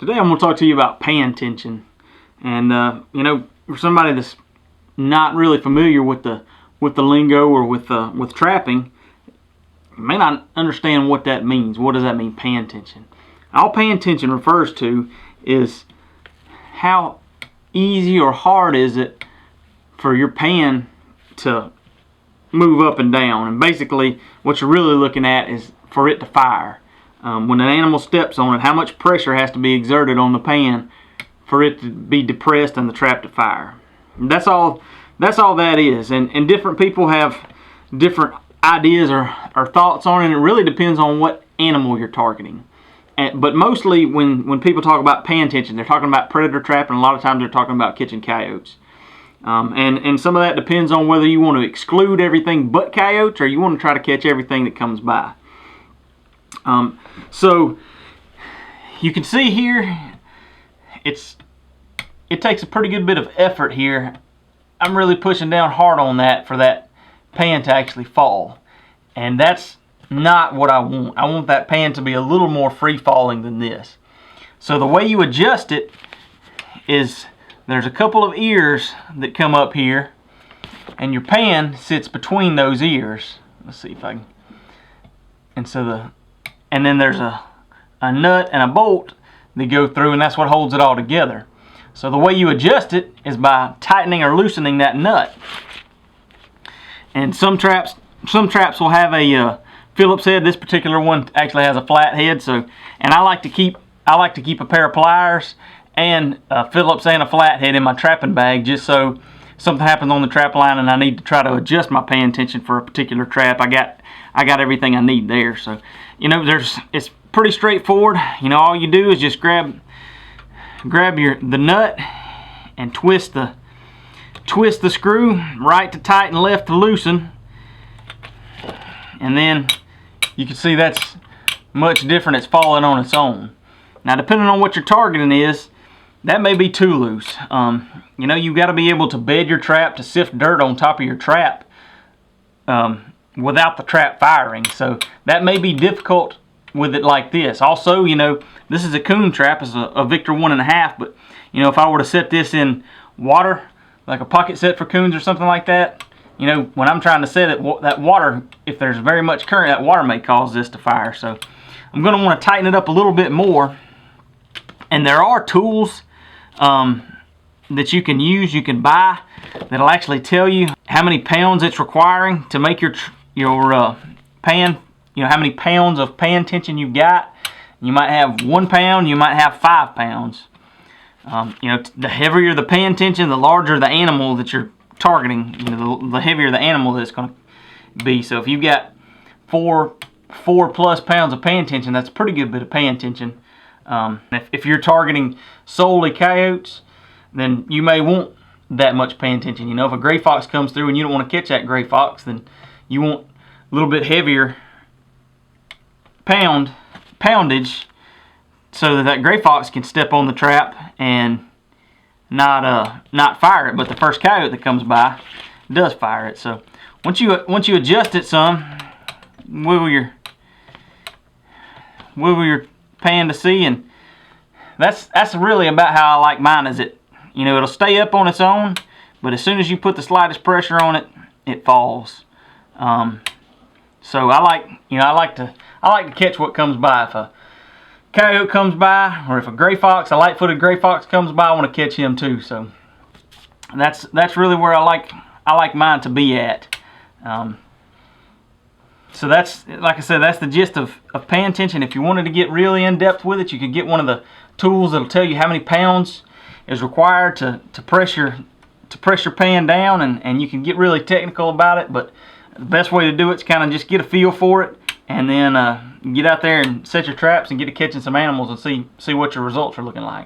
Today I'm going to talk to you about paying tension. And you know, for somebody that's not really familiar with the lingo or with trapping, you may not understand what that means. What does that mean, paying tension? All paying tension refers to is how easy or hard is it for your pan to move up and down. And basically what you're really looking at is for it to fire. When an animal steps on it, how much pressure has to be exerted on the pan for it to be depressed and the trap to fire. That's all that is. And different people have different ideas or thoughts on it, and it really depends on what animal you're targeting. But mostly when people talk about paying tension, they're talking about predator trapping. A lot of times they're talking about catching coyotes. And some of that depends on whether you want to exclude everything but coyotes or you want to try to catch everything that comes by. So you can see here, it takes a pretty good bit of effort here. I'm really pushing down hard on that for that pan to actually fall, and that's not what I want. I want that pan to be a little more free falling than this. So the way you adjust it is there's a couple of ears that come up here, and your pan sits between those ears. Let's see if I can. And then there's a nut and a bolt that go through, and that's what holds it all together. So the way you adjust it is by tightening or loosening that nut. And some traps will have a Phillips head. This particular one actually has a flat head. And I like to keep a pair of pliers and a Phillips and a flat head in my trapping bag, just so something happens on the trap line and I need to try to adjust my paying tension for a particular trap. I got everything I need there. So you know, it's pretty straightforward. You know, all you do is just grab the nut and twist the screw, right to tighten, left to loosen, and then you can see that's much different. It's falling on its own. Now, depending on what your targeting is, that may be too loose. You know, you've got to be able to bed your trap to sift dirt on top of your trap without the trap firing. So that may be difficult with it like this. Also, you know, this is a coon trap. It's a Victor 1.5, but you know, if I were to set this in water, like a pocket set for coons or something like that, you know, when I'm trying to set it, that water, if there's very much current, that water may cause this to fire. So I'm going to want to tighten it up a little bit more. And there are tools that you can use, you can buy, that'll actually tell you how many pounds it's requiring to make your pan, you know, how many pounds of pan tension you've got. You might have 1 pound, you might have 5 pounds. You know, the heavier the pan tension, the larger the animal that you're targeting, you know, the heavier the animal that it's going to be. So if you've got 4 plus pounds of pan tension, that's a pretty good bit of pan tension. If you're targeting solely coyotes, then you may want that much pan tension. You know, if a gray fox comes through and you don't want to catch that gray fox, then you want a little bit heavier poundage so that gray fox can step on the trap and not fire it. But the first coyote that comes by does fire it. So once you adjust it some, wiggle your pan to see, and that's really about how I like mine. Is it, you know, it'll stay up on its own, but as soon as you put the slightest pressure on it, it falls. So I like to catch what comes by. If a coyote comes by, or if a gray fox, a light-footed gray fox comes by, I want to catch him too. So that's really where I like mine to be at. So that's, like I said, that's the gist of pan tension. If you wanted to get really in depth with it, you could get one of the tools that'll tell you how many pounds is required to press your pan down, and you can get really technical about it. But the best way to do it is kind of just get a feel for it, and then get out there and set your traps and get to catching some animals and see what your results are looking like.